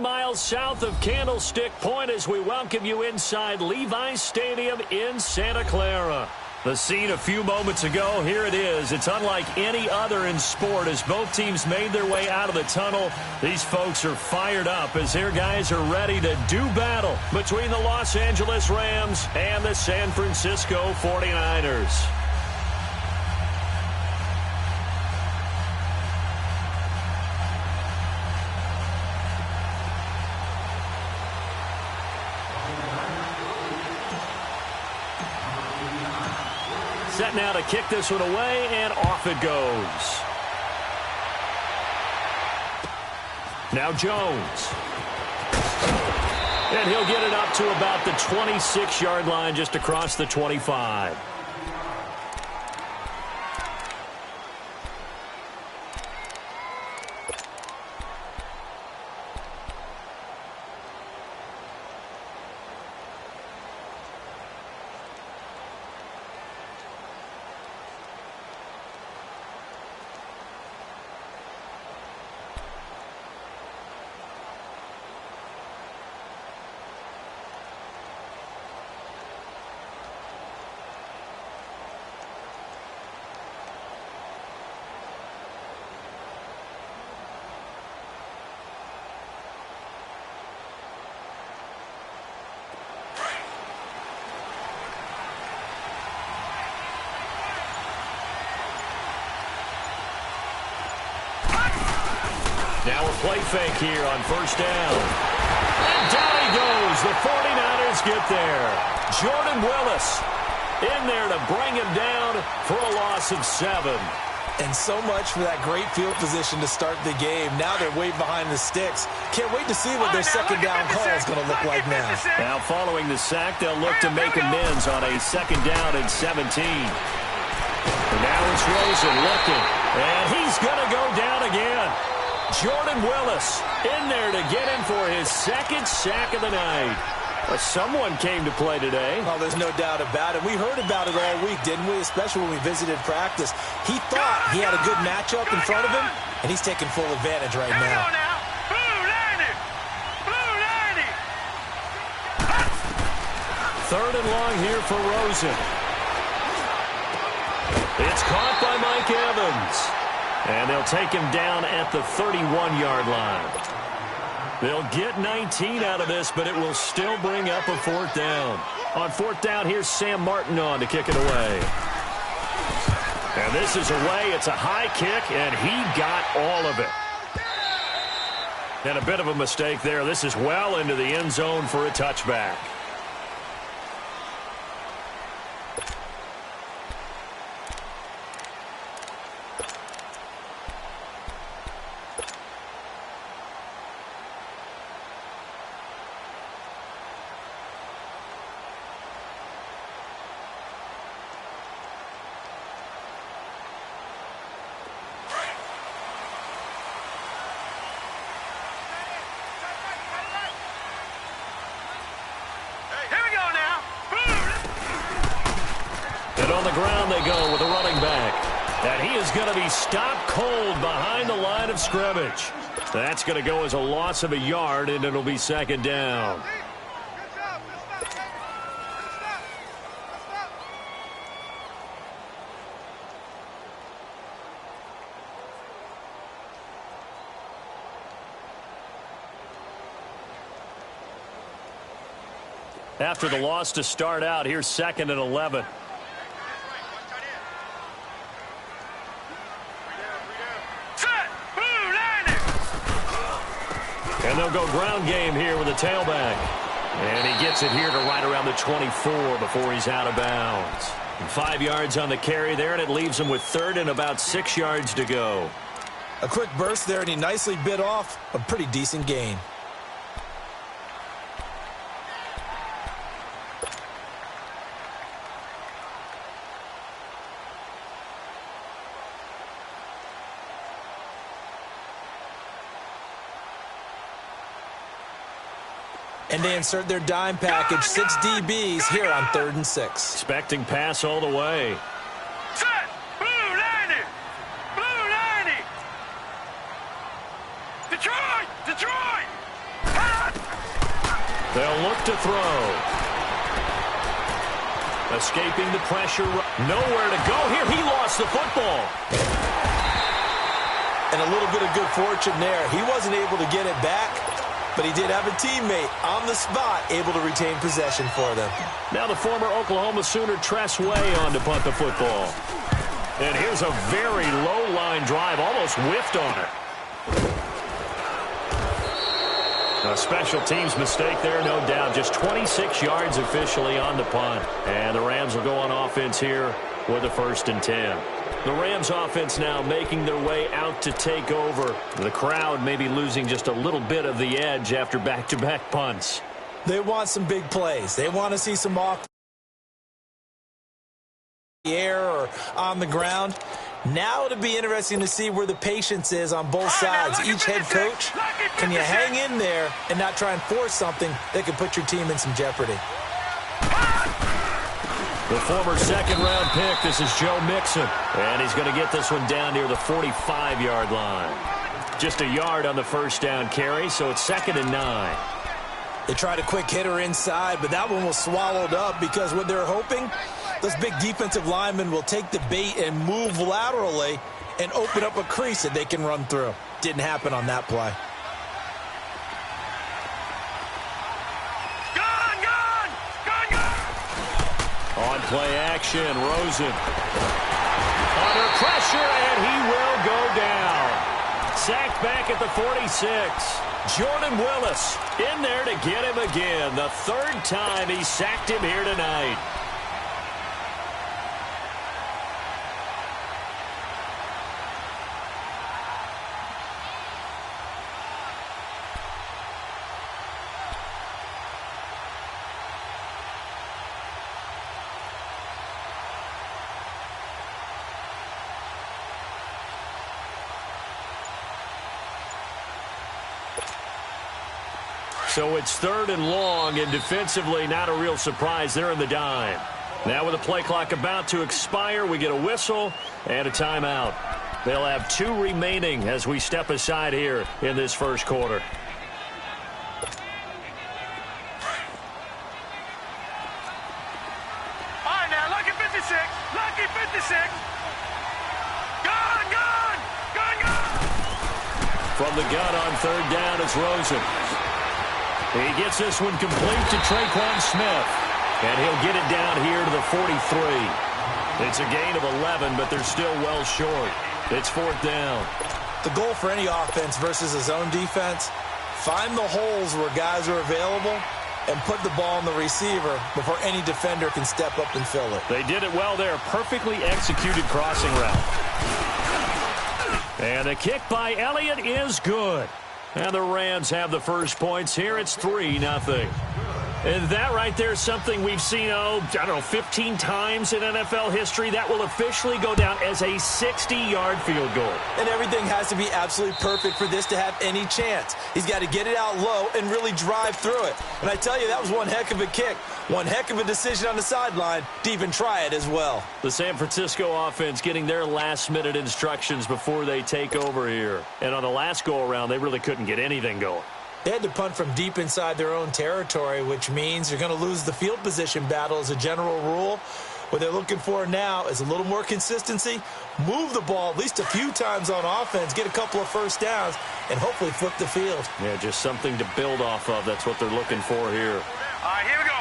miles south of Candlestick Point as we welcome you inside Levi's Stadium in Santa Clara. The scene a few moments ago, here it is. It's unlike any other in sport as both teams made their way out of the tunnel. These folks are fired up as their guys are ready to do battle between the Los Angeles Rams and the San Francisco 49ers. Set now to kick this one away, and off it goes. Now Jones. And he'll get it up to about the 26-yard line, just across the 25. Now a play fake here on first down. And down he goes. The 49ers get there. Jordan Willis in there to bring him down for a loss of 7. And so much for that great field position to start the game. Now they're way behind the sticks. Can't wait to see what their second down call is going to look like now. Now following the sack, they'll look to make amends on a second down and 17. And now it's Rosen looking. And he's going to go down again. Jordan Willis in there to get him for his second sack of the night. But someone came to play today. Oh, there's no doubt about it. We heard about it all week, didn't we? Especially when we visited practice. He thought he had a good matchup in front of him, and he's taking full advantage right now. Third and long here for Rosen. It's caught by Mike Evans. And they'll take him down at the 31-yard line. They'll get 19 out of this, but it will still bring up a fourth down. On fourth down, here's Sam Martin on to kick it away. And this is away. It's a high kick, and he got all of it. And a bit of a mistake there. This is well into the end zone for a touchback. On the ground they go with a running back. And he is going to be stopped cold behind the line of scrimmage. That's going to go as a loss of a yard, and it'll be second down. After the loss to start out, here's second and 11. And they'll go ground game here with a tailback. And he gets it here to right around the 24 before he's out of bounds. 5 yards on the carry there, and it leaves him with third and about 6 yards to go. A quick burst there, and he nicely bit off a pretty decent gain. And they insert their dime package, 6 DBs here on 3rd and 6. Expecting pass all the way. Set! Blue 90! Blue 90! Detroit! Detroit! They'll look to throw. Escaping the pressure. Nowhere to go here. He lost the football. And a little bit of good fortune there. He wasn't able to get it back, but he did have a teammate on the spot able to retain possession for them. Now the former Oklahoma Sooner Tress Way on to punt the football. And here's a very low line drive, almost whiffed on it. A special teams mistake there, no doubt. Just 26 yards officially on the punt. And the Rams will go on offense here with a 1st and 10. The Rams offense now making their way out to take over. The crowd maybe losing just a little bit of the edge after back-to-back punts. They want some big plays. They want to see some off the air or on the ground. Now it'll be interesting to see where the patience is on both sides. Each head coach, can you hang in there and not try and force something that could put your team in some jeopardy? The former second-round pick, this is Joe Mixon. And he's going to get this one down near the 45-yard line. Just a yard on the first down carry, so it's 2nd and 9. They tried a quick hitter inside, but that one was swallowed up because what they're hoping, those big defensive linemen will take the bait and move laterally and open up a crease that they can run through. Didn't happen on that play. On play action, Rosen. Under pressure, and he will go down. Sacked back at the 46. Jordan Willis in there to get him again. The 3rd time he sacked him here tonight. So it's 3rd and long, and defensively not a real surprise. They're in the dime. Now with the play clock about to expire, we get a whistle and a timeout. They'll have 2 remaining as we step aside here in this first quarter. All right, now, lucky 56. Lucky 56. Gun, gun, gun, gun. From the gun on 3rd down, it's Rosen. He gets this one complete to Traquan Smith. And he'll get it down here to the 43. It's a gain of 11, but they're still well short. It's 4th down. The goal for any offense versus a zone defense, find the holes where guys are available and put the ball on the receiver before any defender can step up and fill it. They did it well there. Perfectly executed crossing route. And the kick by Elliott is good. And the Rams have the first points here. It's 3-0. And that right there is something we've seen, 15 times in NFL history. That will officially go down as a 60-yard field goal. And everything has to be absolutely perfect for this to have any chance. He's got to get it out low and really drive through it. And I tell you, that was one heck of a kick. One heck of a decision on the sideline to even try it as well. The San Francisco offense getting their last-minute instructions before they take over here. And on the last go-around, they really couldn't get anything going. They had to punt from deep inside their own territory, which means you're going to lose the field position battle as a general rule. What they're looking for now is a little more consistency, move the ball at least a few times on offense, get a couple of first downs, and hopefully flip the field. Yeah, just something to build off of. That's what they're looking for here. All right, here we go.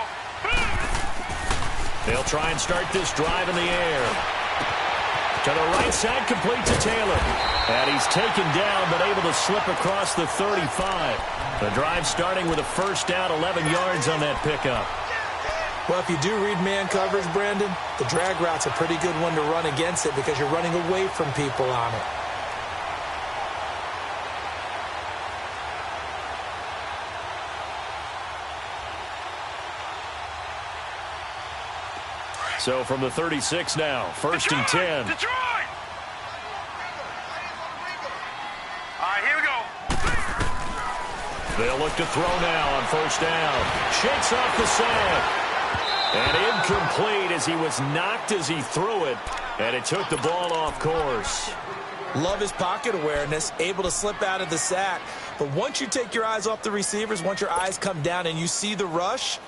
They'll try and start this drive in the air. To the right side, complete to Taylor. And he's taken down, but able to slip across the 35. The drive starting with a first down, 11 yards on that pickup. Well, if you do read man coverage, Brandon, the drag route's a pretty good one to run against it because you're running away from people on it. So from the 36 now, 1st and 10. Detroit! All right, here we go. They'll look to throw now on first down. Shakes off the sack. And incomplete as he was knocked as he threw it. And it took the ball off course. Love his pocket awareness, able to slip out of the sack. But once you take your eyes off the receivers, once your eyes come down and you see the rush,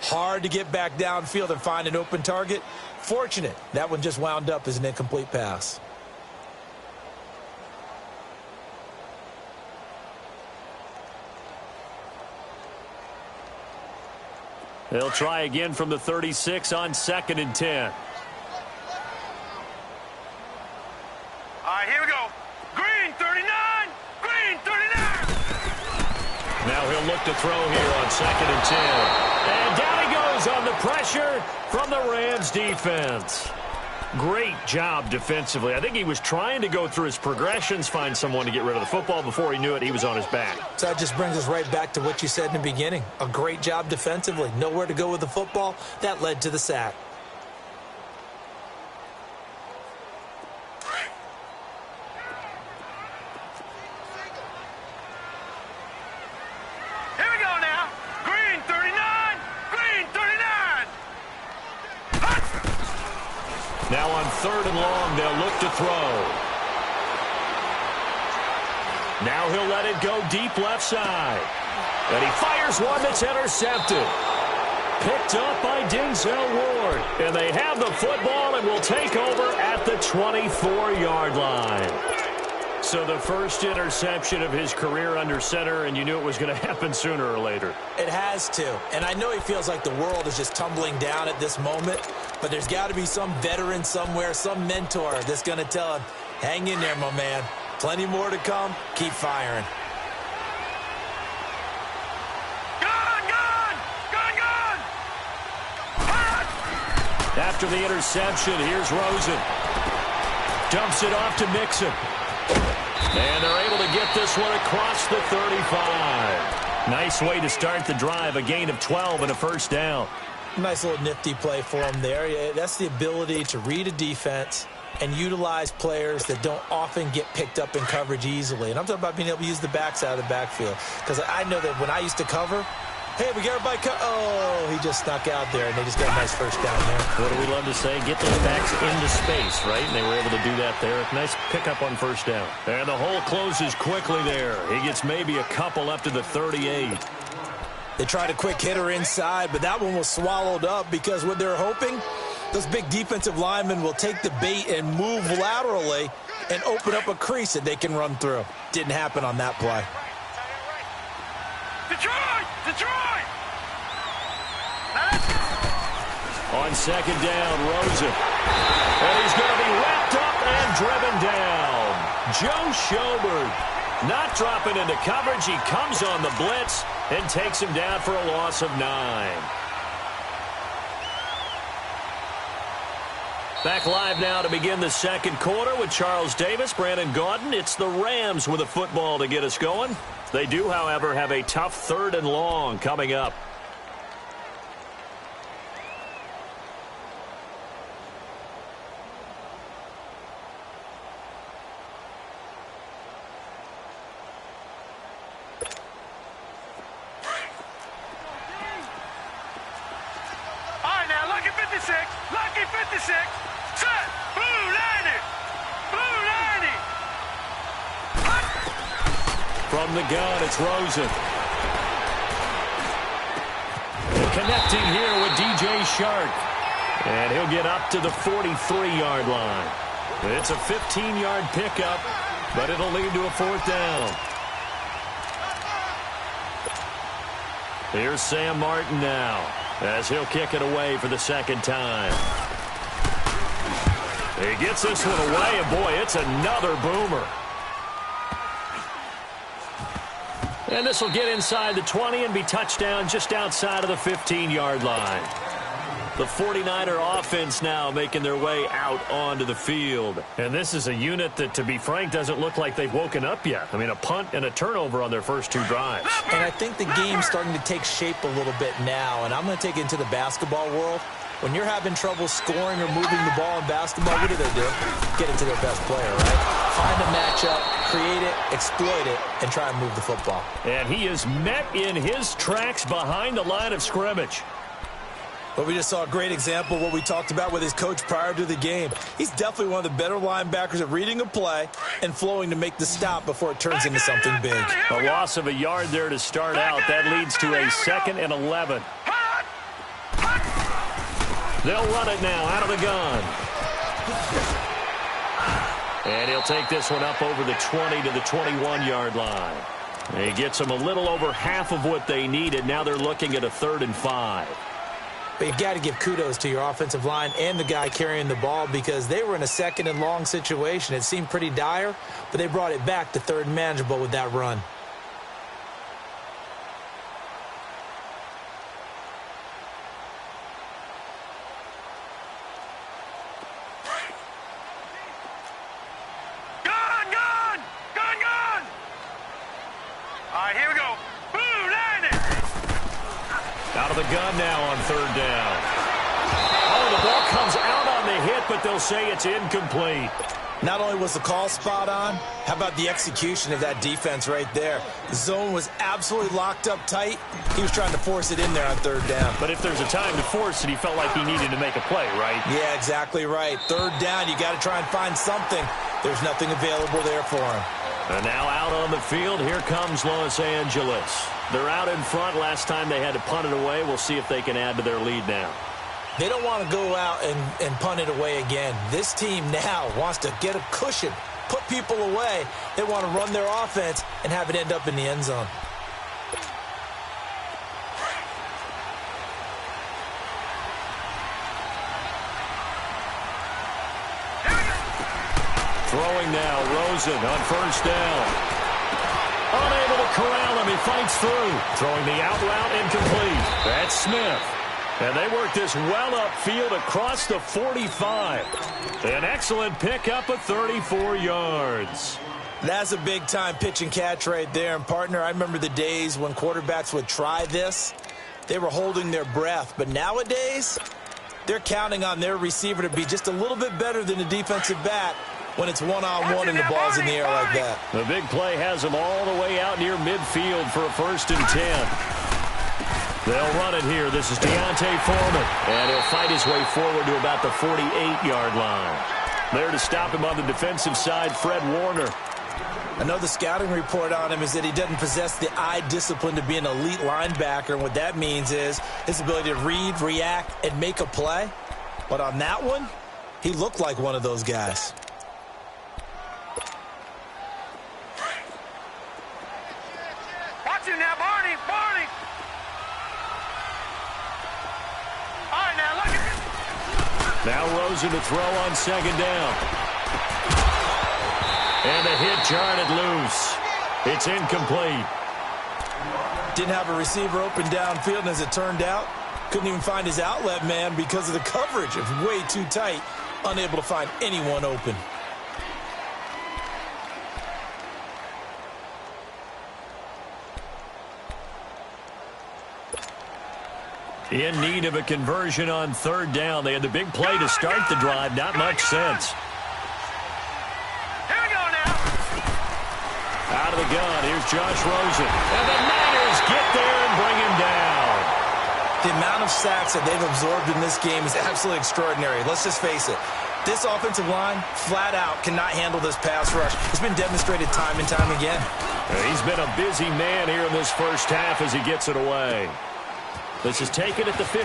hard to get back downfield and find an open target. Fortunate, that one just wound up as an incomplete pass. They'll try again from the 36 on 2nd and 10. All right, here we go. Green, 39. Green, 39. Now he'll look to throw here on 2nd and 10. And down he goes on the pressure from the Rams defense. Great job defensively. I think he was trying to go through his progressions, find someone to get rid of the football. Before he knew it, he was on his back. So that just brings us right back to what you said in the beginning. A great job defensively. Nowhere to go with the football. That led to the sack. Here we go now. Green, 39. Green, 39. Now on 3rd and long, they'll look to throw. Now he'll let it go deep left side. And he fires one that's intercepted. Picked up by Denzel Ward. And they have the football and will take over at the 24-yard line. So the first interception of his career under center, and you knew it was going to happen sooner or later. It has to. And I know he feels like the world is just tumbling down at this moment, but there's got to be some veteran somewhere, some mentor that's going to tell him, hang in there, my man. Plenty more to come. Keep firing. After the interception, here's Rosen. Dumps it off to Mixon. And they're able to get this one across the 35. Nice way to start the drive. A gain of 12 and a first down. Nice little nifty play for him there. Yeah, that's the ability to read a defense and utilize players that don't often get picked up in coverage easily. And I'm talking about being able to use the backs out of the backfield. Because I know that when I used to cover, hey, we got everybody oh, he just snuck out there, and they just got a nice first down there. What do we love to say? Get those backs into space, right? And they were able to do that there. Nice pickup on first down. And the hole closes quickly there. He gets maybe a couple up to the 38. They tried a quick hitter inside, but that one was swallowed up because what they're hoping, those big defensive linemen will take the bait and move laterally and open up a crease that they can run through. Didn't happen on that play. Detroit! Detroit! On second down, Rosen. And he's going to be wrapped up and driven down. Joe Schobert not dropping into coverage. He comes on the blitz and takes him down for a loss of 9. Back live now to begin the second quarter with Charles Davis, Brandon Gaudin. It's the Rams with a football to get us going. They do, however, have a tough 3rd and long coming up. All right, now, lucky 56. Lucky 56. Set. Blue 90. Blue 90. From the gun, it's Rosen. Connecting here with DJ Shark. And he'll get up to the 43-yard line. It's a 15-yard pickup, but it'll lead to a 4th down. Here's Sam Martin now, as he'll kick it away for the second time. He gets this one away, and boy, it's another boomer. And this will get inside the 20 and be touchdown just outside of the 15-yard line. The 49er offense now making their way out onto the field. And this is a unit that, to be frank, doesn't look like they've woken up yet. I mean, a punt and a turnover on their first 2 drives. And I think the game's starting to take shape a little bit now. And I'm going to take it into the basketball world. When you're having trouble scoring or moving the ball in basketball, what do? Get it to their best player, right? Find a matchup, create it, exploit it, and try and move the football. And he is met in his tracks behind the line of scrimmage. But we just saw a great example of what we talked about with his coach prior to the game. He's definitely one of the better linebackers at reading a play and flowing to make the stop before it turns into something big. A loss of a yard there to start out. That leads to a 2nd and 11. They'll run it now out of the gun. And he'll take this one up over the 20 to the 21-yard line. He gets them a little over half of what they needed. Now they're looking at a 3rd and 5. But you've got to give kudos to your offensive line and the guy carrying the ball because they were in a 2nd and long situation. It seemed pretty dire, but they brought it back to 3rd and manageable with that run. The gun now on 3rd down. Oh, the ball comes out on the hit, but they'll say it's incomplete. Not only was the call spot on, how about the execution of that defense right there? The zone was absolutely locked up tight. He was trying to force it in there on 3rd down. But if there's a time to force it, he felt like he needed to make a play, right? Yeah, exactly right. 3rd down, you got to try and find something. There's nothing available there for him. And now out on the field, here comes Los Angeles. They're out in front. Last time they had to punt it away. We'll see if they can add to their lead now. They don't want to go out and punt it away again. This team now wants to get a cushion, put people away. They want to run their offense and have it end up in the end zone. Throwing now, Rosen on 1st down. Unable to corral him, he fights through. Throwing the out route incomplete. That's Smith. And they work this well upfield across the 45. An excellent pickup of 34 yards. That's a big-time pitch and catch right there. And, partner, I remember the days when quarterbacks would try this. They were holding their breath. But nowadays, they're counting on their receiver to be just a little bit better than the defensive back when it's one-on-one and the ball's in the air like that. The big play has them all the way out near midfield for a 1st and 10. They'll run it here. This is Deontay Foreman. And he'll fight his way forward to about the 48-yard line. There to stop him on the defensive side, Fred Warner. I know the scouting report on him is that he doesn't possess the eye discipline to be an elite linebacker. And what that means is his ability to read, react, and make a play. But on that one, he looked like one of those guys. Watch him now, Barney. Barney. All right, now look at this. Now Rosen to throw on 2nd down. And the hit jarred loose. It's incomplete. Didn't have a receiver open downfield, and as it turned out, couldn't even find his outlet man because of the coverage. It was way too tight, unable to find anyone open. In need of a conversion on 3rd down. They had the big play to start the drive. Not much sense. Here we go now. Out of the gun, here's Josh Rosen. And the Niners get there and bring him down. The amount of sacks that they've absorbed in this game is absolutely extraordinary. Let's just face it. This offensive line, flat out, cannot handle this pass rush. It's been demonstrated time and time again. He's been a busy man here in this 1st half as he gets it away. This is taken at the 15.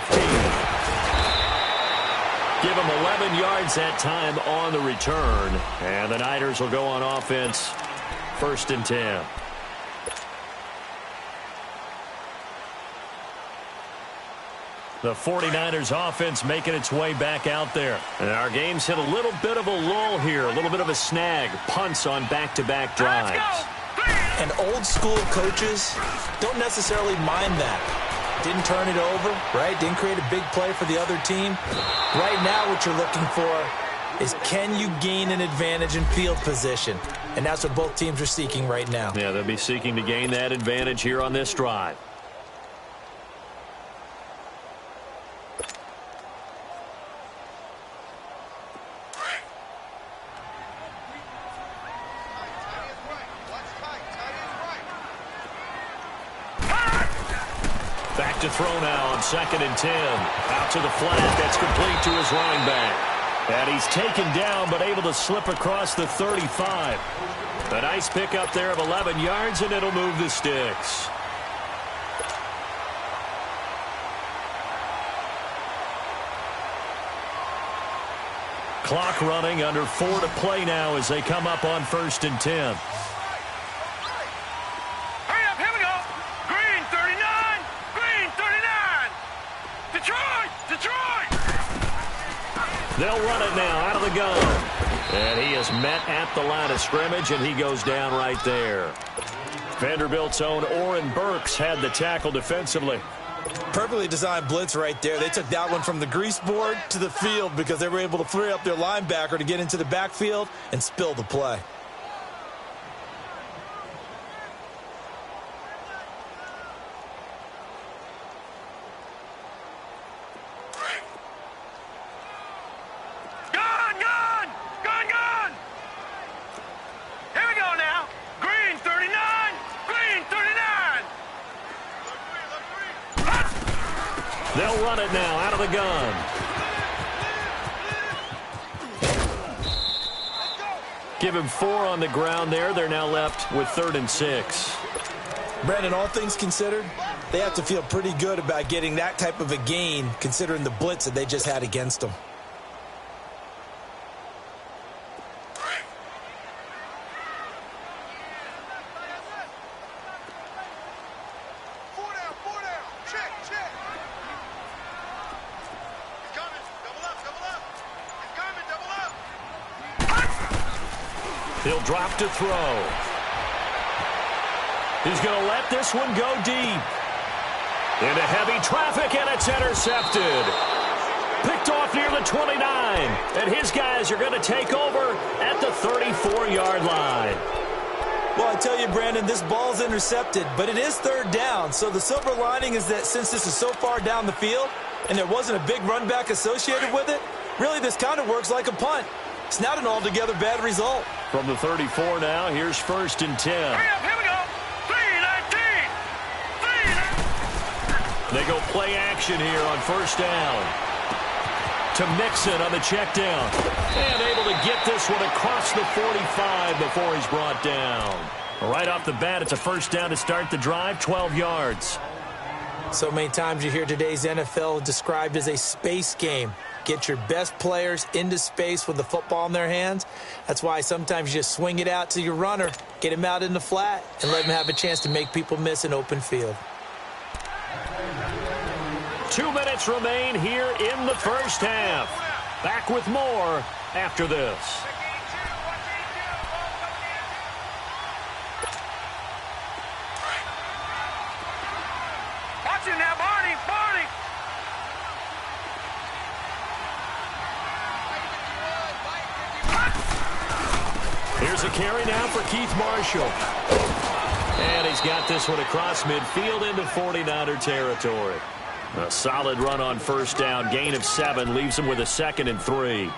Give him 11 yards that time on the return. And the Niners will go on offense, 1st and 10. The 49ers offense making its way back out there. And our game's hit a little bit of a lull here, a little bit of a snag. Punts on back-to-back drives. And old-school coaches don't necessarily mind that. Didn't turn it over, right? Didn't create a big play for the other team. Right now what you're looking for is can you gain an advantage in field position? And that's what both teams are seeking right now. Yeah, they'll be seeking to gain that advantage here on this drive. Back to throw now on 2nd and 10. Out to the flat. That's complete to his running back. And he's taken down but able to slip across the 35. A nice pickup there of 11 yards, and it'll move the sticks. Clock running, under 4 to play now as they come up on 1st and 10. Hurry up, here we go. Green 39, Green 39. Detroit, Detroit. They'll run it now out of the gun. And he is met at the line of scrimmage, and he goes down right there. Vanderbilt's own Oren Burks had the tackle defensively. Perfectly designed blitz right there. They took that one from the grease board to the field because they were able to free up their linebacker to get into the backfield and spill the play. They'll run it now out of the gun. Give him 4 on the ground there. They're now left with 3rd and 6. Brandon, all things considered, they have to feel pretty good about getting that type of a gain considering the blitz that they just had against them. He'll drop to throw. He's going to let this one go deep. Into heavy traffic, and it's intercepted. Picked off near the 29. And his guys are going to take over at the 34-yard line. Well, I tell you, Brandon, this ball's intercepted, but it is 3rd down. So the silver lining is that since this is so far down the field and there wasn't a big run back associated with it, really this kind of works like a punt. It's not an altogether bad result. From the 34 now, here's 1st and 10. Hurry up, here we go. 3-19. They go play action here on 1st down. To Mixon on the check down. And able to get this one across the 45 before he's brought down. Right off the bat, it's a 1st down to start the drive, 12 yards. So many times you hear today's NFL described as a space game. Get your best players into space with the football in their hands. That's why sometimes you just swing it out to your runner, get him out in the flat, and let him have a chance to make people miss an open field. 2 minutes remain here in the 1st half. Back with more after this. Watch it now, Barney, Barney. Here's a carry now for Keith Marshall. And he's got this one across midfield into 49er territory. A solid run on 1st down. Gain of 7 leaves him with a 2nd and 3.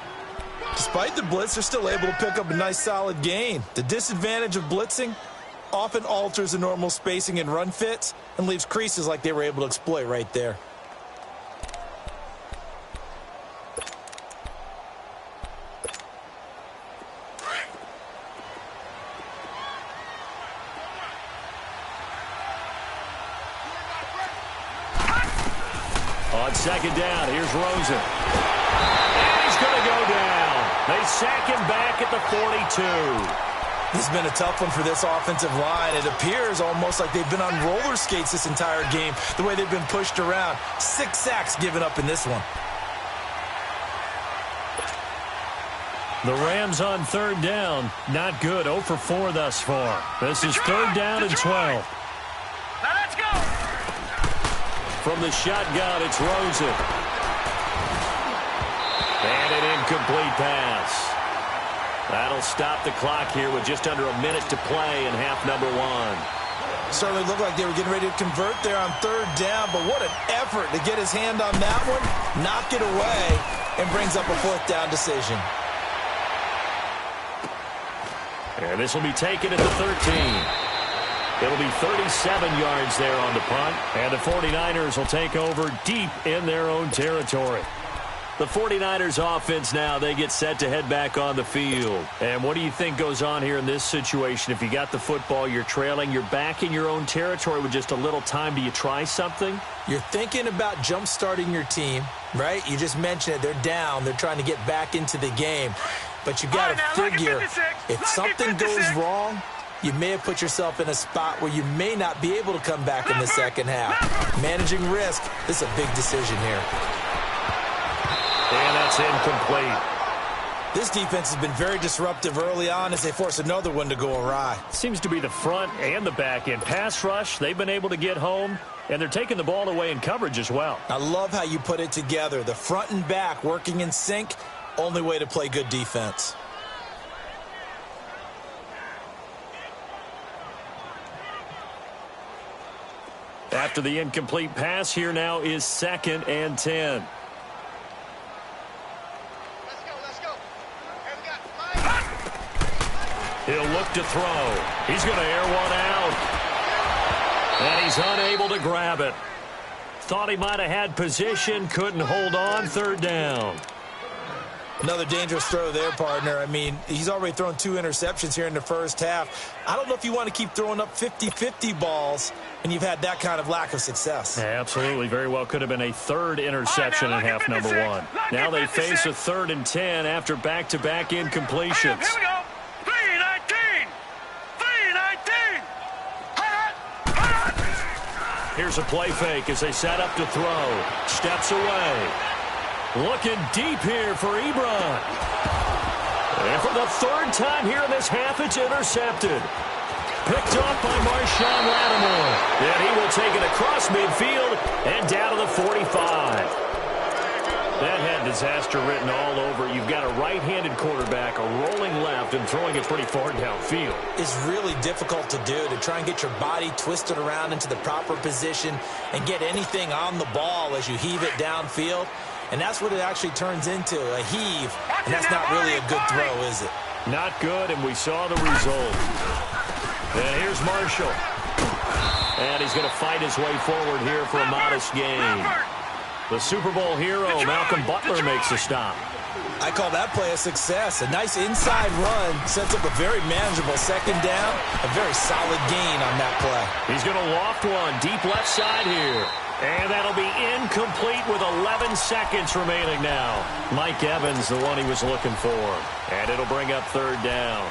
Despite the blitz, they're still able to pick up a nice solid gain. The disadvantage of blitzing often alters the normal spacing and run fits and leaves creases like they were able to exploit right there. On 2nd down, here's Rosen. And he's going to go down. They sack him back at the 42. This has been a tough one for this offensive line. It appears almost like they've been on roller skates this entire game, the way they've been pushed around. 6 sacks given up in this one. The Rams on 3rd down. Not good. 0 for 4 thus far. This is 3rd down and 12. Now let's go. From the shotgun, it's Rosen. And an incomplete pass. That'll stop the clock here with just under a minute to play in half number 1. Certainly looked like they were getting ready to convert there on 3rd down, but what an effort to get his hand on that one, knock it away, and brings up a 4th down decision. And this will be taken at the 13. It'll be 37 yards there on the punt, and the 49ers will take over deep in their own territory. The 49ers offense now, they get set to head back on the field. And what do you think goes on here in this situation? If you got the football, you're trailing, you're back in your own territory with just a little time. Do you try something? You're thinking about jump-starting your team, right? You just mentioned it. They're down. They're trying to get back into the game. But you got to figure, if something goes wrong, you may have put yourself in a spot where you may not be able to come back in the second half. Managing risk, this is a big decision here. And that's incomplete. This defense has been very disruptive early on as they force another one to go awry. Seems to be the front and the back end. Pass rush, they've been able to get home, and they're taking the ball away in coverage as well. I love how you put it together. The front and back working in sync, only way to play good defense. After the incomplete pass, here now is 2nd and 10. He'll look to throw. He's going to air one out. And he's unable to grab it. Thought he might have had position, couldn't hold on, 3rd down. Another dangerous throw there, partner. I mean, he's already thrown 2 interceptions here in the first half. I don't know if you want to keep throwing up 50-50 balls when you've had that kind of lack of success. Yeah, absolutely. Very well could have been a 3rd interception in half number 1. Now they face a 3rd and 10 after back-to-back incompletions. Here we go. 3-19. 3-19. Here's a play fake as they set up to throw. Steps away. Looking deep here for Ebron. And for the 3rd time here in this half, it's intercepted. Picked off by Marshawn Lattimore. And he will take it across midfield and down to the 45. That had disaster written all over. You've got a right-handed quarterback, a rolling left, and throwing it pretty far downfield. It's really difficult to do, to try and get your body twisted around into the proper position and get anything on the ball as you heave it downfield. And that's what it actually turns into, a heave. And that's not really a good throw, is it? Not good, and we saw the result. And here's Marshall. And he's going to fight his way forward here for a modest gain. The Super Bowl hero, Malcolm Butler, makes a stop. I call that play a success. A nice inside run sets up a very manageable 2nd down. A very solid gain on that play. He's going to loft one deep left side here. And that'll be incomplete with 11 seconds remaining now. Mike Evans, the one he was looking for. And it'll bring up 3rd down.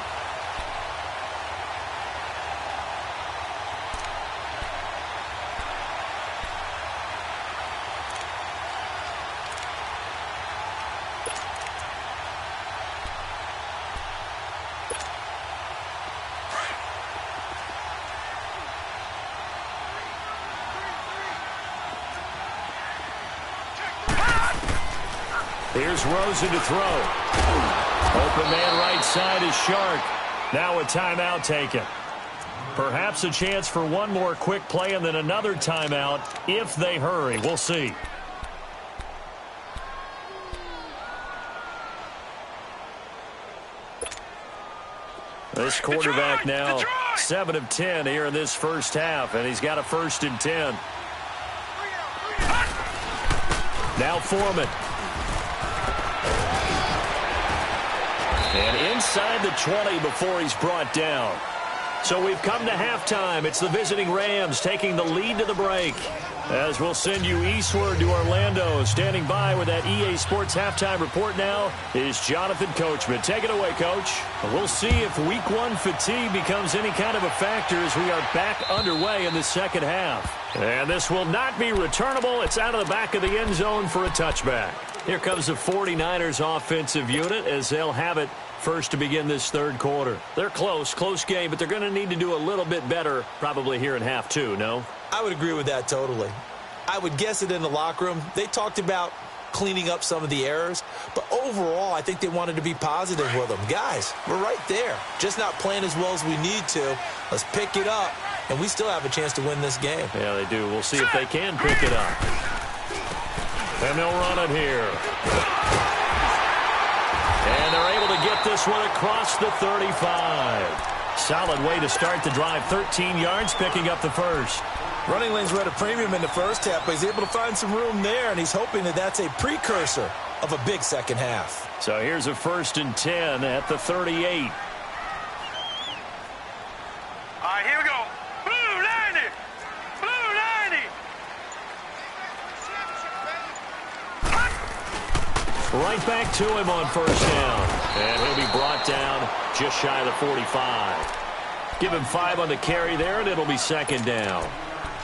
Here's Rosen to throw. Open man right side is Shark. Now a timeout taken. Perhaps a chance for one more quick play and then another timeout if they hurry. We'll see. This quarterback now 7 of 10 here in this first half, and he's got a 1st and 10. Now Foreman. And inside the 20 before he's brought down. So we've come to halftime. It's the visiting Rams taking the lead to the break. As we'll send you eastward to Orlando. Standing by with that EA Sports halftime report now is Jonathan Coachman. Take it away, Coach. We'll see if Week 1 fatigue becomes any kind of a factor as we are back underway in the second half. And this will not be returnable. It's out of the back of the end zone for a touchback. Here comes the 49ers offensive unit as they'll have it first to begin this 3rd quarter. They're close game, but they're going to need to do a little bit better probably here in half 2, no? I would agree with that totally. I would guess it in the locker room. They talked about cleaning up some of the errors, but overall, I think they wanted to be positive with them. Guys, we're right there. Just not playing as well as we need to. Let's pick it up, and we still have a chance to win this game. Yeah, they do. We'll see if they can pick it up. And they'll run it here. And they're able to get this one across the 35. solid way to start the drive. 13 yards, picking up the first. Running lanes were at a premium in the first half, but he's able to find some room there, and he's hoping that that's a precursor of a big second half. So here's a 1st and 10 at the 38. All right, here we go. Blue 90. Blue 90. Right back to him on 1st down. And he'll be brought down just shy of the 45. Give him 5 on the carry there, and it'll be 2nd down.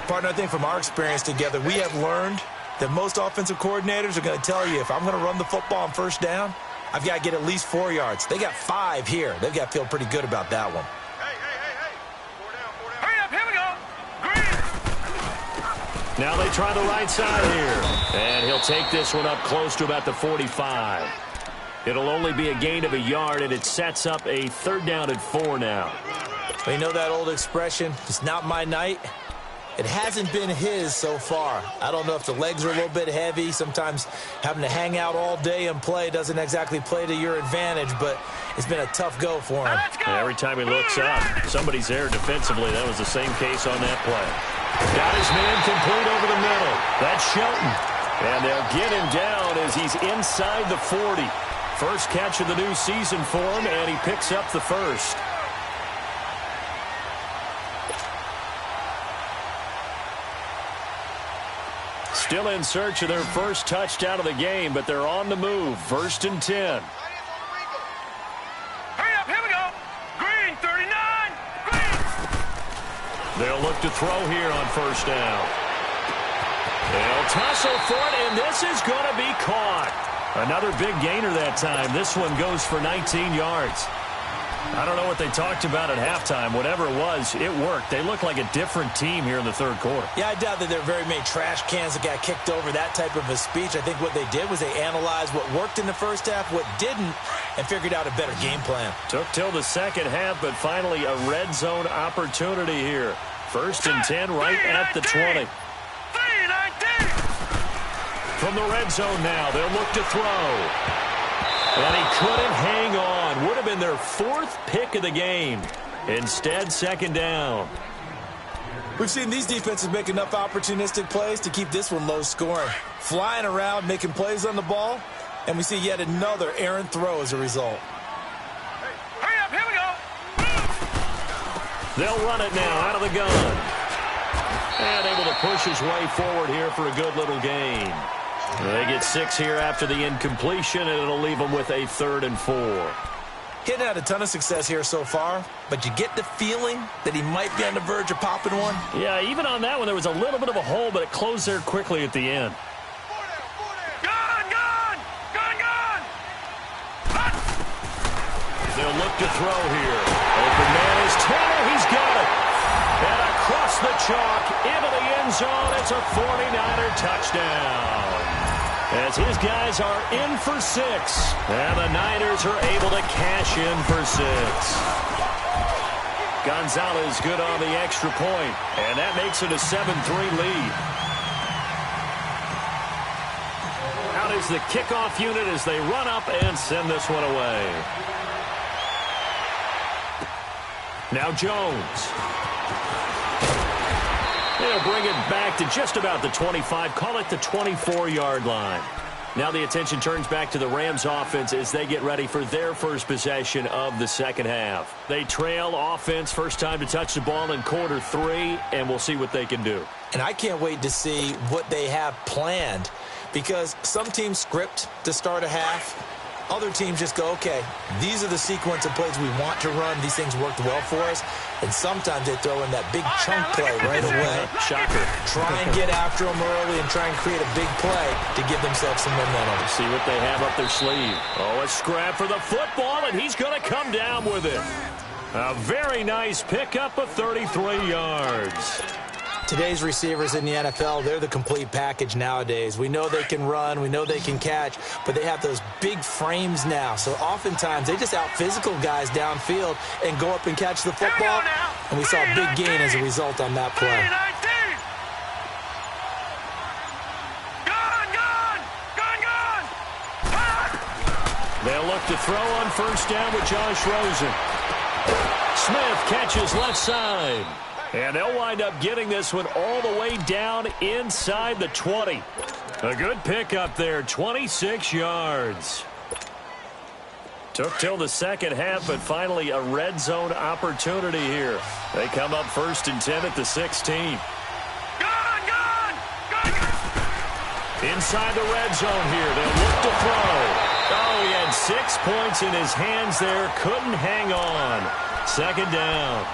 Partner, I think from our experience together, we have learned that most offensive coordinators are going to tell you, if I'm going to run the football on 1st down, I've got to get at least 4 yards. They got 5 here. They've got to feel pretty good about that one. Hey. 4 down. Hurry up, here we go. Green. Now they try the right side here. And he'll take this one up close to about the 45. It'll only be a gain of a yard, and it sets up a 3rd down and 4 now. Well, you know that old expression, it's not my night. It hasn't been his so far. I don't know if the legs are a little bit heavy. Sometimes having to hang out all day and play doesn't exactly play to your advantage, but it's been a tough go for him. And every time he looks up, somebody's there defensively. That was the same case on that play. Got his man complete over the middle. That's Shelton. And they'll get him down as he's inside the 40. First catch of the new season for him, and he picks up the first. Still in search of their first touchdown of the game, but they're on the move. 1st and 10. Hurry up, here we go. Green 39. Green. They'll look to throw here on 1st down. They'll tussle for it, and this is going to be caught. Another big gainer that time. This one goes for 19 yards. I don't know what they talked about at halftime. Whatever it was, it worked. They look like a different team here in the 3rd quarter. Yeah, I doubt that there are very many trash cans that got kicked over, that type of a speech. I think what they did was they analyzed what worked in the first half, what didn't, and figured out a better game plan. Took till the 2nd half, but finally a red zone opportunity here. 1st and 10 right at the 20. 3-19. From the red zone now, they'll look to throw. And he couldn't hang on. Would have been their 4th pick of the game. Instead, 2nd down. We've seen these defenses make enough opportunistic plays to keep this one low scoring. Flying around, making plays on the ball, and we see yet another errant throw as a result. Hurry up, here we go. They'll run it now out of the gun. And able to push his way forward here for a good little gain. They get 6 here after the incompletion, and it'll leave them with a 3rd and 4. He hadn't had a ton of success here so far, but you get the feeling that he might be on the verge of popping one. Yeah, even on that one, there was a little bit of a hole, but it closed there quickly at the end. Gone. They'll look to throw here. Open man is Taylor. He's got it. And across the chalk into the end zone. It's a 49er touchdown. As his guys are in for 6. And the Niners are able to cash in for 6. Gonzalez good on the extra point. And that makes it a 7-3 lead. Out is the kickoff unit as they run up and send this one away. Now Jones. They'll bring it back to just about the 25, call it the 24-yard line. Now the attention turns back to the Rams offense as they get ready for their first possession of the 2nd half. They trail offense, first time to touch the ball in quarter 3, and we'll see what they can do. And I can't wait to see what they have planned, because some teams script to start a half. Other teams just go, okay, these are the sequence of plays we want to run. These things worked well for us. And sometimes they throw in that big chunk play right away. Shocker. Try and get after them early and try and create a big play to give themselves some momentum. See what they have up their sleeve. Oh, a scrap for the football, and he's going to come down with it. A very nice pickup of 33 yards. Today's receivers in the NFL, they're the complete package nowadays. We know they can run, we know they can catch, but they have those big frames now. So oftentimes they just out-physical guys downfield and go up and catch the football. And we saw a big gain as a result on that play. They'll look to throw on 1st down with Josh Rosen. Smith catches left side. And they'll wind up getting this one all the way down inside the 20. A good pickup there, 26 yards. Took till the second half, but finally a red zone opportunity here. They come up 1st and 10 at the 16. Inside the red zone here, they'll look to throw. Oh, he had 6 points in his hands there, couldn't hang on. 2nd down.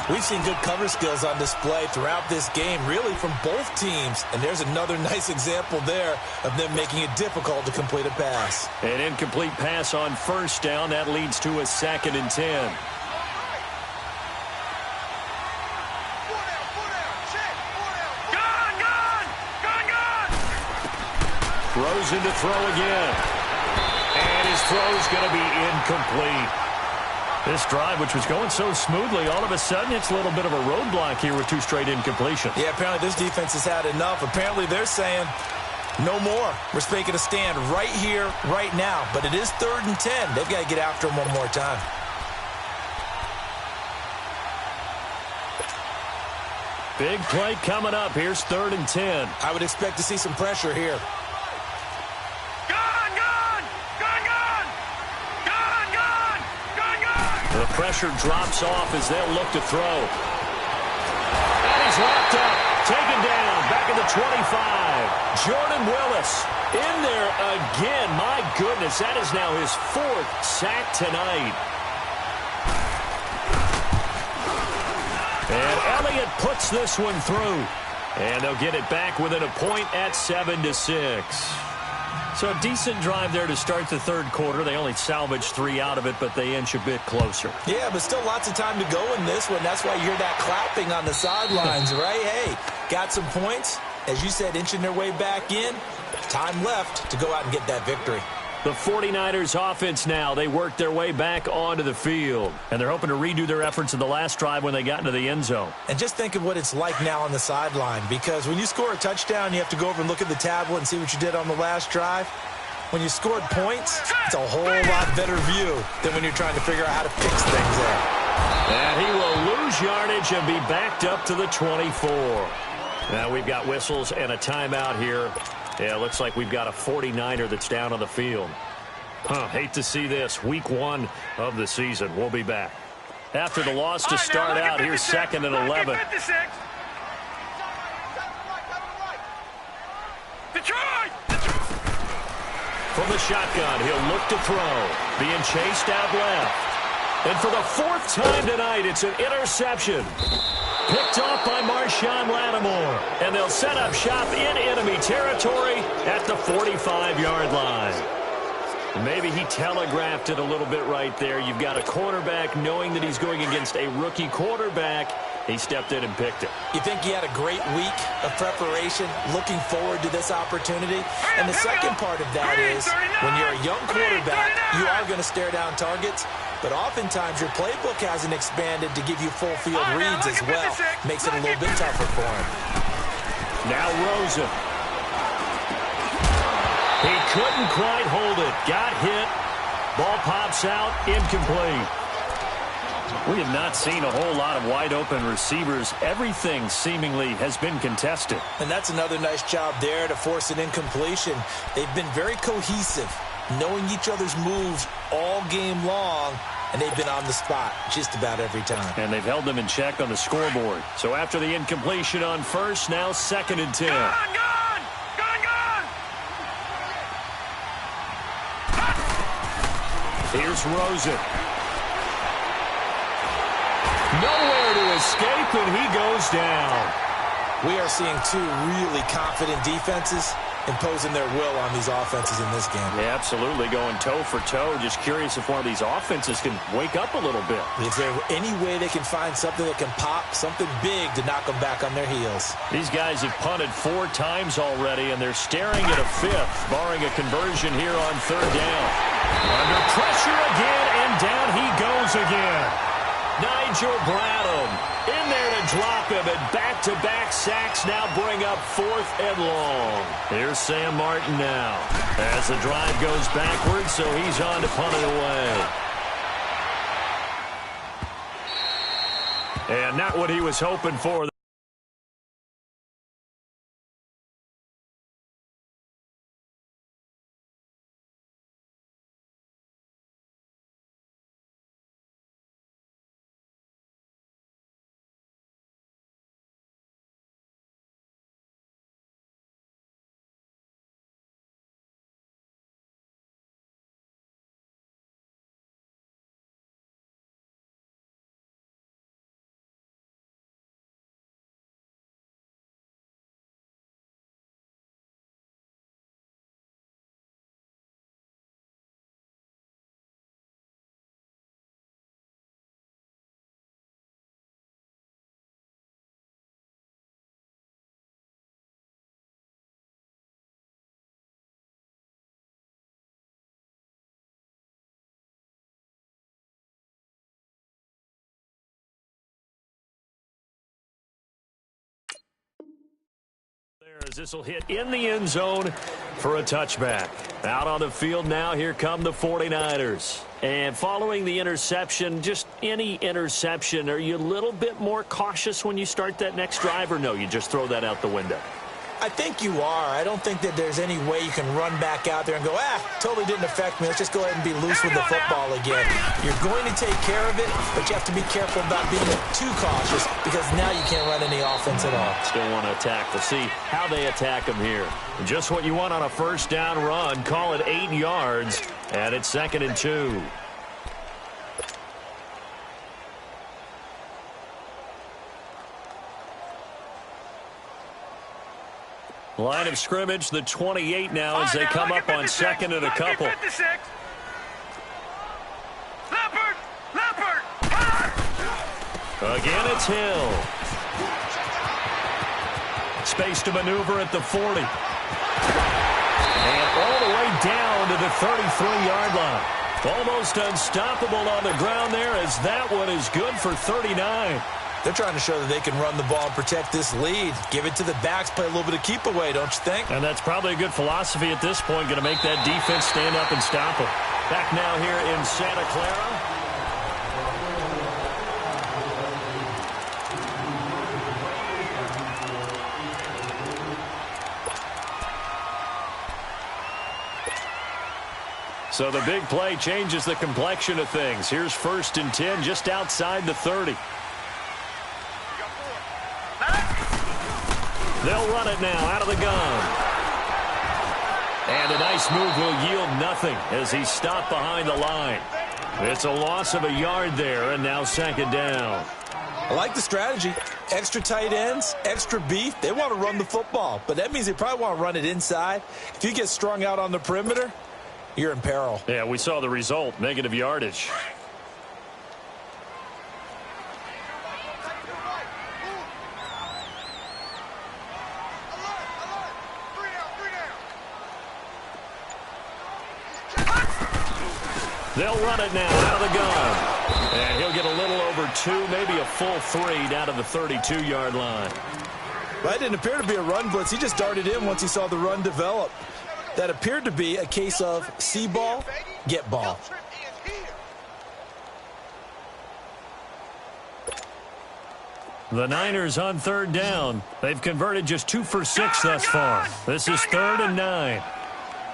We've seen good cover skills on display throughout this game, really from both teams. And there's another nice example there of them making it difficult to complete a pass. An incomplete pass on 1st down. That leads to a 2nd and 10. Throws in to throw again. And his throw's going to be incomplete. This drive, which was going so smoothly, all of a sudden it's a little bit of a roadblock here with 2 straight incompletions. Yeah, apparently this defense has had enough. Apparently they're saying no more. We're making a stand right here, right now. But it is 3rd and 10. They've got to get after him one more time. Big play coming up. Here's 3rd and 10. I would expect to see some pressure here. The pressure drops off as they'll look to throw. And he's locked up. Taken down. Back at the 25. Jordan Willis in there again. My goodness, that is now his 4th sack tonight. And Elliott puts this one through. And they'll get it back within a point at 7-6. So a decent drive there to start the 3rd quarter. They only salvaged 3 out of it, but they inch a bit closer. Yeah, but still lots of time to go in this one. That's why you hear that clapping on the sidelines, right? Hey, got some points. As you said, inching their way back in. Time left to go out and get that victory. The 49ers offense now, they work their way back onto the field. And they're hoping to redo their efforts in the last drive when they got into the end zone. And just think of what it's like now on the sideline. Because when you score a touchdown, you have to go over and look at the tablet and see what you did on the last drive. When you scored points, it's a whole lot better view than when you're trying to figure out how to fix things there. And he will lose yardage and be backed up to the 24. Now we've got whistles and a timeout here. Yeah, it looks like we've got a 49er that's down on the field. Hate to see this. Week 1 of the season. We'll be back. After the loss to start out, here's 2nd and 11. Detroit! From the shotgun, he'll look to throw. Being chased out left. And for the 4th time tonight, it's an interception. Picked off by Marshawn Lattimore. And they'll set up shop in enemy territory at the 45-yard line. Maybe he telegraphed it a little bit right there. You've got a quarterback knowing that he's going against a rookie quarterback. He stepped in and picked it. You think he had a great week of preparation, looking forward to this opportunity? And the second part of that is, when you're a young quarterback, you are going to stare down targets. But oftentimes your playbook hasn't expanded to give you full field reads as well. Makes it a little bit tougher for him. Now Rosen. He couldn't quite hold it. Got hit. Ball pops out. Incomplete. We have not seen a whole lot of wide open receivers. Everything seemingly has been contested. And that's another nice job there to force an incompletion. They've been very cohesive, knowing each other's moves all game long, and they've been on the spot just about every time. And they've held them in check on the scoreboard. So after the incompletion on 1st, now 2nd and 10. Here's Rosen. Nowhere to escape, and he goes down. We are seeing 2 really confident defenses imposing their will on these offenses in this game. Yeah, absolutely, going toe for toe. Just curious if one of these offenses can wake up a little bit. Is there any way they can find something that can pop, something big to knock them back on their heels? These guys have punted 4 times already, and they're staring at a 5th, barring a conversion here on 3rd down. Under pressure again, and down he goes again. Nigel Bradham in there to drop him, and back-to-back sacks now bring up 4th and long. Here's Sam Martin now as the drive goes backwards, so he's on to punt it away. And not what he was hoping for. As this will hit in the end zone for a touchback. Out on the field now, here come the 49ers. And following the interception, just any interception, are you a little bit more cautious when you start that next drive, or no, you just throw that out the window? I think you are. I don't think that there's any way you can run back out there and go, totally didn't affect me. Let's just go ahead and be loose with the football again. You're going to take care of it, but you have to be careful about being too cautious because now you can't run any offense at all. Still want to attack. We'll see how they attack them here. Just what you want on a first down run. Call it 8 yards, and it's 2nd and 2. Line of scrimmage, the 28 now as they come up on 2nd and a couple. Again, it's Hill. Space to maneuver at the 40. And all the way down to the 33-yard line. Almost unstoppable on the ground there as that one is good for 39. They're trying to show that they can run the ball and protect this lead. Give it to the backs, play a little bit of keep away, don't you think? And that's probably a good philosophy at this point, going to make that defense stand up and stop them. Back now here in Santa Clara. So the big play changes the complexion of things. Here's 1st and 10 just outside the 30. They'll run it now out of the gun. And a nice move will yield nothing as he's stopped behind the line. It's a loss of a yard there, and now 2nd down. I like the strategy. Extra tight ends, extra beef. They want to run the football, but that means they probably want to run it inside. If you get strung out on the perimeter, you're in peril. Yeah, we saw the result, negative yardage. They'll run it now out of the gun. And he'll get a little over 2, maybe a full 3 down to the 32-yard line. Well, that didn't appear to be a run blitz. He just darted in once he saw the run develop. That appeared to be a case of see ball, get ball. The Niners on 3rd down. They've converted just 2 for 6 thus far. This is 3rd and 9.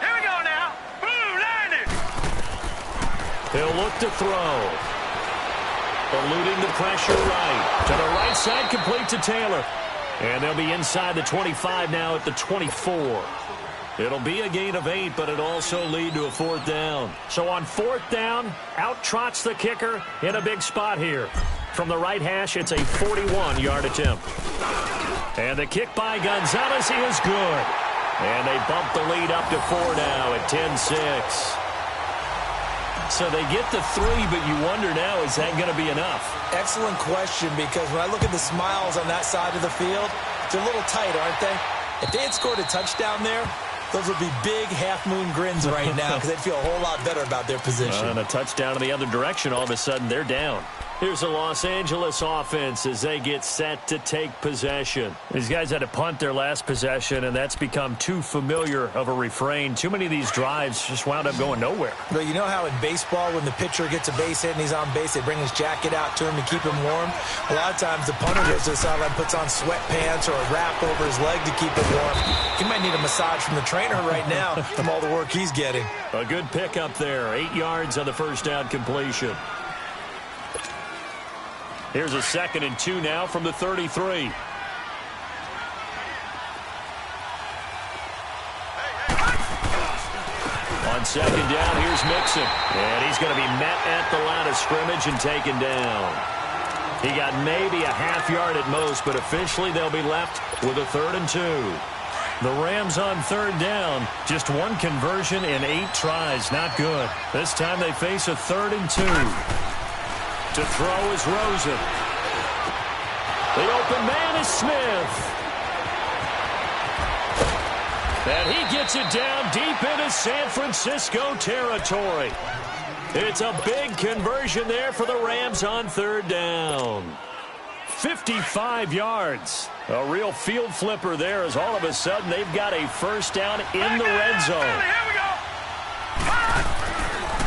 Here we go now. Blue, line it. He'll look to throw. Eluding the pressure right. To the right side, complete to Taylor. And they'll be inside the 25 now at the 24. It'll be a gain of 8, but it'll also lead to a 4th down. So on 4th down, out trots the kicker in a big spot here. From the right hash, it's a 41-yard attempt. And the kick by Gonzalez is good. And they bump the lead up to 4 now at 10-6. So they get the 3, but you wonder now, is that going to be enough? Excellent question, because when I look at the smiles on that side of the field, they're a little tight, aren't they? If they had scored a touchdown there, those would be big half-moon grins right now because they'd feel a whole lot better about their position. And a touchdown in the other direction, all of a sudden they're down. Here's a Los Angeles offense as they get set to take possession. These guys had to punt their last possession, and that's become too familiar of a refrain. Too many of these drives just wound up going nowhere. But you know how in baseball, when the pitcher gets a base hit and he's on base, they bring his jacket out to him to keep him warm? A lot of times the punter goes to the sideline, puts on sweatpants or a wrap over his leg to keep him warm. He might need a massage from the trainer right now from all the work he's getting. A good pickup there. 8 yards on the first down completion. Here's a 2nd and 2 now from the 33. On 2nd down, here's Mixon. And he's going to be met at the line of scrimmage and taken down. He got maybe a half yard at most, but officially they'll be left with a 3rd and 2. The Rams on 3rd down. Just one conversion in 8 tries. Not good. This time they face a 3rd and 2. To throw is Rosen. The open man is Smith. And he gets it down deep into San Francisco territory. It's a big conversion there for the Rams on 3rd down. 55 yards. A real field flipper there as all of a sudden they've got a first down in the red zone. Here we go.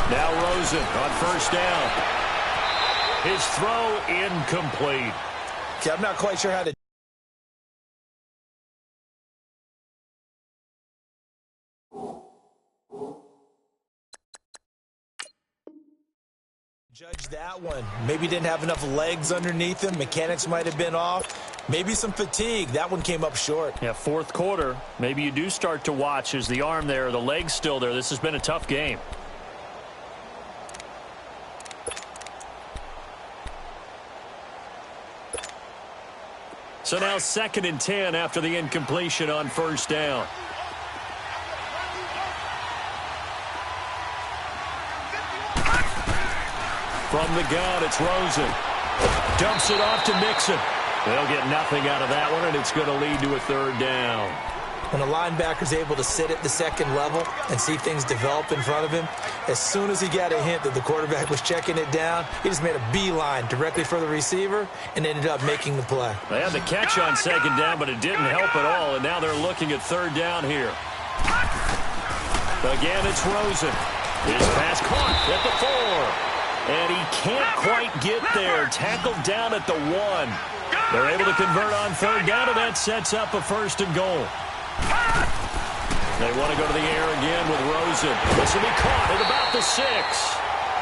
Now Rosen on first down. His throw incomplete. Okay, I'm not quite sure how to judge that one. Maybe didn't have enough legs underneath him. Mechanics might have been off. Maybe some fatigue. That one came up short. Yeah, 4th quarter. Maybe you do start to watch. Is the arm there, the leg's still there? This has been a tough game. So now 2nd and 10 after the incompletion on first down. From the gun, it's Rosen. Dumps it off to Mixon. They'll get nothing out of that one, and it's going to lead to a 3rd down. When a linebacker's able to sit at the 2nd level and see things develop in front of him, as soon as he got a hint that the quarterback was checking it down, he just made a beeline directly for the receiver and ended up making the play. They had the catch on 2nd down, but it didn't help at all, and now they're looking at 3rd down here. Again, it's Rosen. His pass caught at the 4. And he can't quite get there. Tackled down at the 1. They're able to convert on 3rd down, and that sets up a 1st and goal. They want to go to the air again with Rosen. This will be caught at about the 6.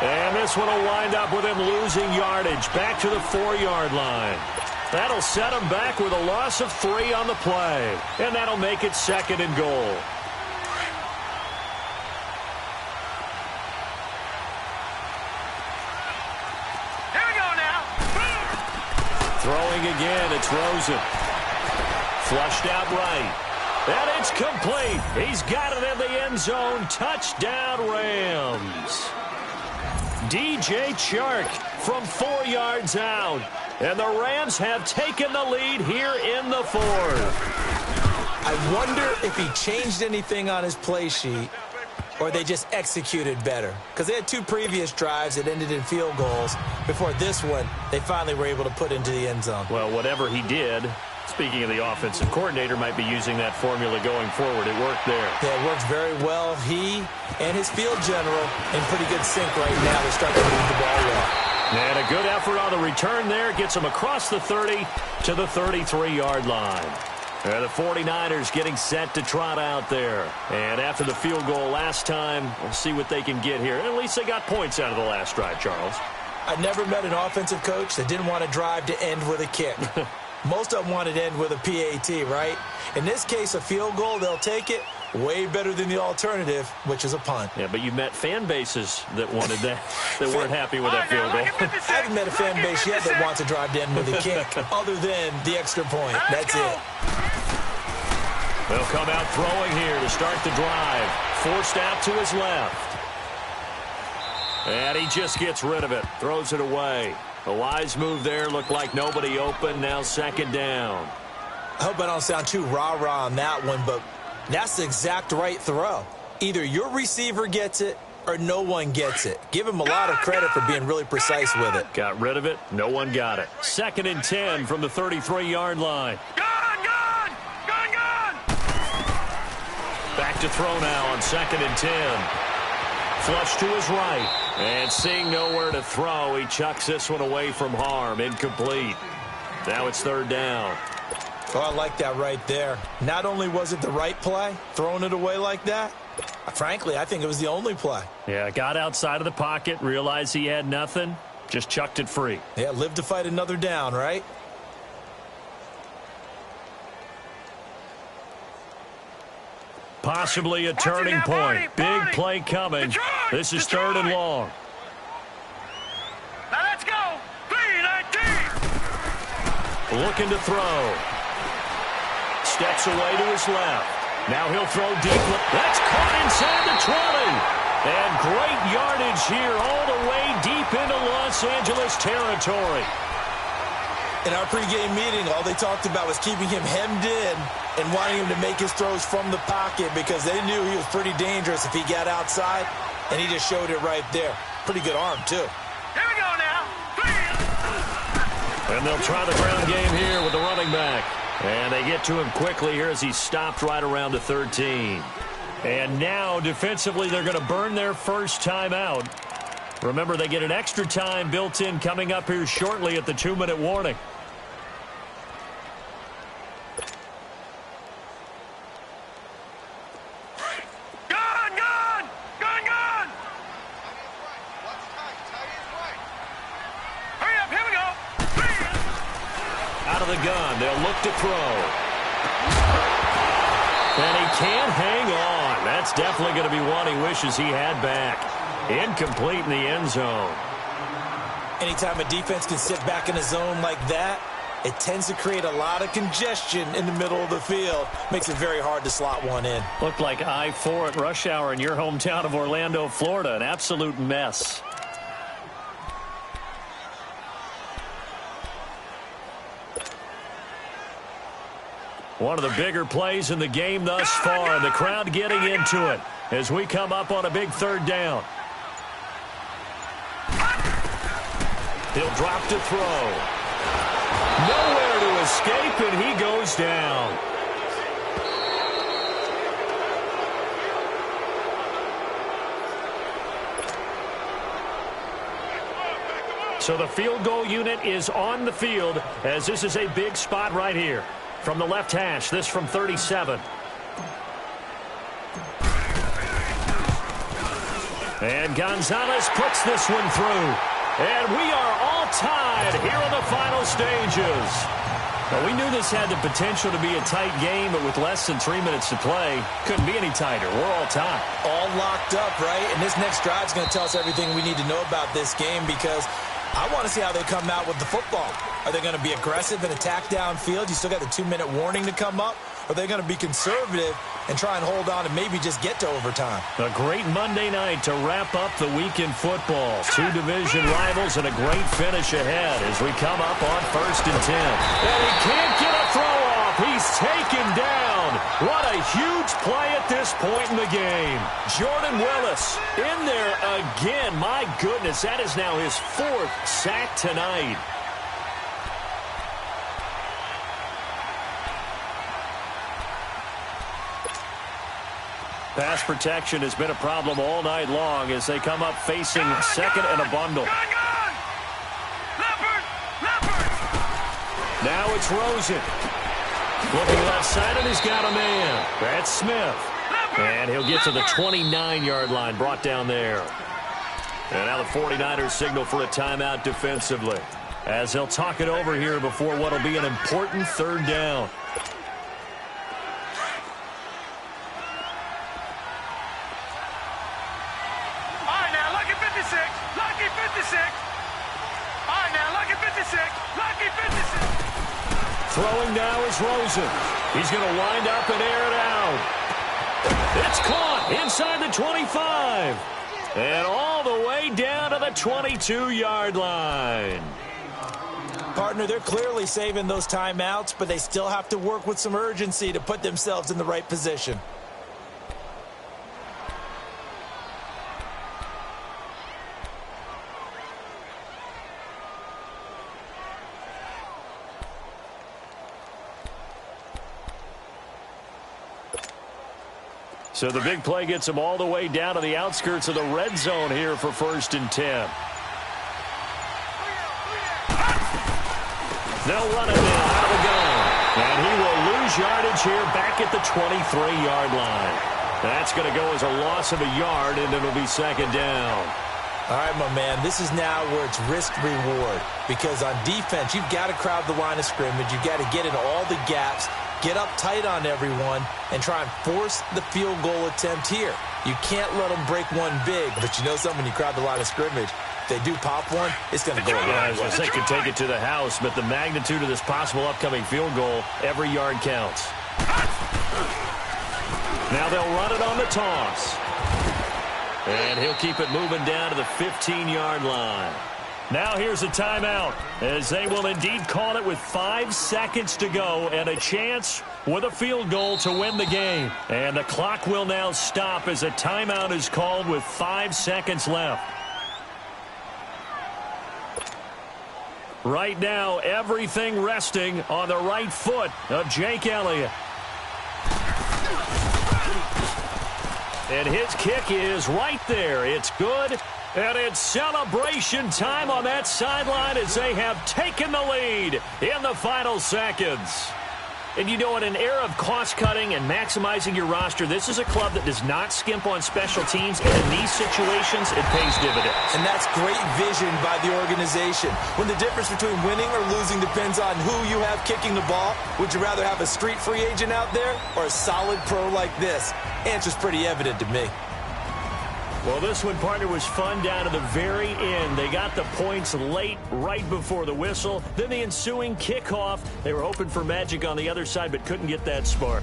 And this one will wind up with him losing yardage back to the 4-yard line. That'll set him back with a loss of 3 on the play. And that'll make it 2nd and goal. Throwing again, it's Rosen. Flushed out right. And it's complete. He's got it in the end zone. Touchdown, Rams. DJ Chark from 4 yards out. And the Rams have taken the lead here in the 4th. I wonder if he changed anything on his play sheet or they just executed better. Because they had 2 previous drives that ended in field goals. Before this one, they finally were able to put into the end zone. Well, whatever he did, speaking of the offensive coordinator, might be using that formula going forward. It worked there. Yeah, it works very well. He and his field general in pretty good sync right now. They're starting to move the ball well. And a good effort on the return there. Gets them across the 30 to the 33-yard line. The 49ers getting set to trot out there. And after the field goal last time, we'll see what they can get here. At least they got points out of the last drive, Charles. I never met an offensive coach that didn't want to drive to end with a kick. Most of them wanted to end with a PAT, right? In this case, a field goal, they'll take it. Way better than the alternative, which is a punt. Yeah, but you met fan bases that wanted that, that weren't happy with that field goal. I haven't met a fan base yet that wants to drive to end with a kick, other than the extra point. That's it. They'll come out throwing here to start the drive. Forced out to his left. And he just gets rid of it. Throws it away. A wise move there. Looked like nobody open. Now 2nd down. I hope I don't sound too rah-rah on that one, but that's the exact right throw. Either your receiver gets it or no one gets it. Give him a lot of credit for being really precise with it. Got rid of it. No one got it. 2nd and 10 from the 33-yard line. Gone! Back to throw now on 2nd and 10. Flush to his right. And seeing nowhere to throw, he chucks this one away from harm. Incomplete. Now it's 3rd down. Oh, I like that right there. Not only was it the right play, throwing it away like that, frankly, I think it was the only play. Yeah, got outside of the pocket, realized he had nothing, just chucked it free. Yeah, live to fight another down, right? Possibly a turning point. Big play coming. This is 3rd and long. Now let's go. 3-19. Looking to throw. Steps away to his left. Now he'll throw deep. That's caught inside the 20. And great yardage here all the way deep into Los Angeles territory. In our pregame meeting, all they talked about was keeping him hemmed in and wanting him to make his throws from the pocket because they knew he was pretty dangerous if he got outside, and he just showed it right there. Pretty good arm, too. Here we go now. And they'll try the ground game here with the running back. And they get to him quickly here as he's stopped right around the 13. And now, defensively, they're going to burn their first timeout. Remember, they get an extra time built in coming up here shortly at the 2-minute warning. Gone! Hurry up, here we go. Out of the gun, they'll look to throw. And he can't hang on. That's definitely going to be one he wishes he had back. Incomplete in the end zone. Anytime a defense can sit back in a zone like that, it tends to create a lot of congestion in the middle of the field. Makes it very hard to slot one in. Looked like I-4 at rush hour in your hometown of Orlando, Florida. An absolute mess. One of the bigger plays in the game thus far, and the crowd getting into it as we come up on a big 3rd down. He'll drop to throw. Nowhere to escape, and he goes down. So the field goal unit is on the field as this is a big spot right here. From the left hash, this from 37. And Gonzalez puts this one through. And we are all tied here in the final stages. Well, we knew this had the potential to be a tight game, but with less than 3 minutes to play, couldn't be any tighter. We're all tied. All locked up, right? And this next drive is going to tell us everything we need to know about this game because I want to see how they come out with the football. Are they going to be aggressive and attack downfield? You still got the 2-minute warning to come up. Are they going to be conservative and try and hold on and maybe just get to overtime? A great Monday night to wrap up the week in football. 2 division rivals and a great finish ahead as we come up on 1st and 10. And he can't get a throw off. He's taken down. What a huge play at this point in the game. Jordan Willis in there again. My goodness, that is now his 4th sack tonight. Pass protection has been a problem all night long as they come up facing 2nd and a bundle. Leopard! Now it's Rosen. Looking left side, and he's got a man. That's Smith. And he'll get to the 29-yard line, brought down there. And now the 49ers signal for a timeout defensively as they'll talk it over here before what will be an important 3rd down. Lucky 56. All right, now, lucky 56. Lucky 56. Throwing now is Rosen. He's going to wind up and air it out. It's caught inside the 25. And all the way down to the 22-yard line. Partner, they're clearly saving those timeouts, but they still have to work with some urgency to put themselves in the right position. So the big play gets them all the way down to the outskirts of the red zone here for 1st and 10. They'll run it in out of the gun. And he will lose yardage here back at the 23-yard line. That's going to go as a loss of a yard, and it'll be 2nd down. All right, my man, this is now where it's risk-reward. Because on defense, you've got to crowd the line of scrimmage. You've got to get in all the gaps, get up tight on everyone, and try and force the field goal attempt here. You can't let them break one big, but you know something, when you crowd the line of scrimmage, if they do pop one, it's going to go away. Yeah, I was going to say could take it to the house, but the magnitude of this possible upcoming field goal, every yard counts. Now they'll run it on the toss. And he'll keep it moving down to the 15-yard line. Now here's a timeout, as they will indeed call it with 5 seconds to go and a chance with a field goal to win the game. And the clock will now stop as a timeout is called with 5 seconds left. Right now, everything resting on the right foot of Jake Elliott. And his kick is right there. It's good. And it's celebration time on that sideline as they have taken the lead in the final seconds. And you know, in an era of cost-cutting and maximizing your roster, this is a club that does not skimp on special teams. And in these situations, it pays dividends. And that's great vision by the organization. When the difference between winning or losing depends on who you have kicking the ball, would you rather have a street free agent out there or a solid pro like this? Answer's pretty evident to me. Well, this one, partner, was fun down to the very end. They got the points late, right before the whistle. Then the ensuing kickoff. They were hoping for magic on the other side, but couldn't get that spark.